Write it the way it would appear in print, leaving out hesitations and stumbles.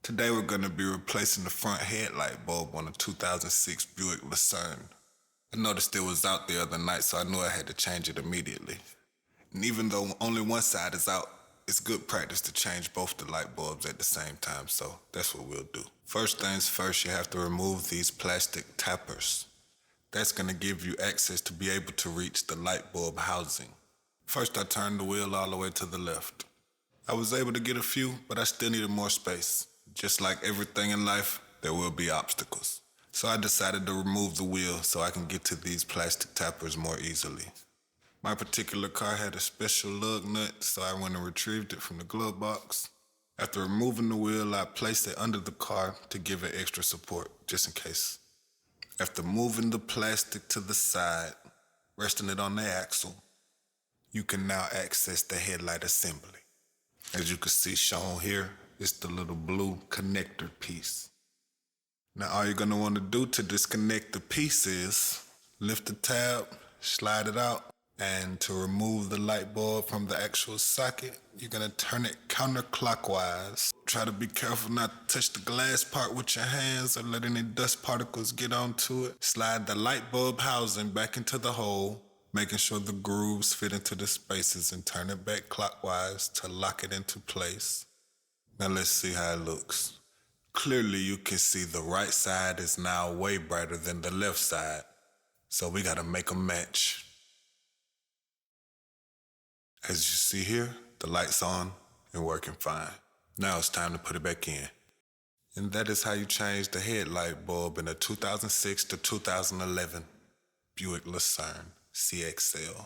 Today we're going to be replacing the front headlight bulb on a 2006 Buick Lucerne. I noticed it was out the other night, so I knew I had to change it immediately. And even though only one side is out, it's good practice to change both the light bulbs at the same time, so that's what we'll do. First things first, you have to remove these plastic tappers. That's going to give you access to be able to reach the light bulb housing. First, I turned the wheel all the way to the left. I was able to get a few, but I still needed more space. Just like everything in life, there will be obstacles. So I decided to remove the wheel so I can get to these plastic tappers more easily. My particular car had a special lug nut, so I went and retrieved it from the glove box. After removing the wheel, I placed it under the car to give it extra support, just in case. After moving the plastic to the side, resting it on the axle, you can now access the headlight assembly. As you can see shown here, it's the little blue connector piece. Now all you're going to want to do to disconnect the piece is lift the tab, slide it out, and to remove the light bulb from the actual socket, you're going to turn it counterclockwise. Try to be careful not to touch the glass part with your hands or let any dust particles get onto it. Slide the light bulb housing back into the hole, making sure the grooves fit into the spaces, and turn it back clockwise to lock it into place. Now let's see how it looks. Clearly you can see the right side is now way brighter than the left side, so we gotta make a match. As you see here, the light's on and working fine. Now it's time to put it back in. And that is how you change the headlight bulb in a 2006 to 2011 Buick Lucerne CXL.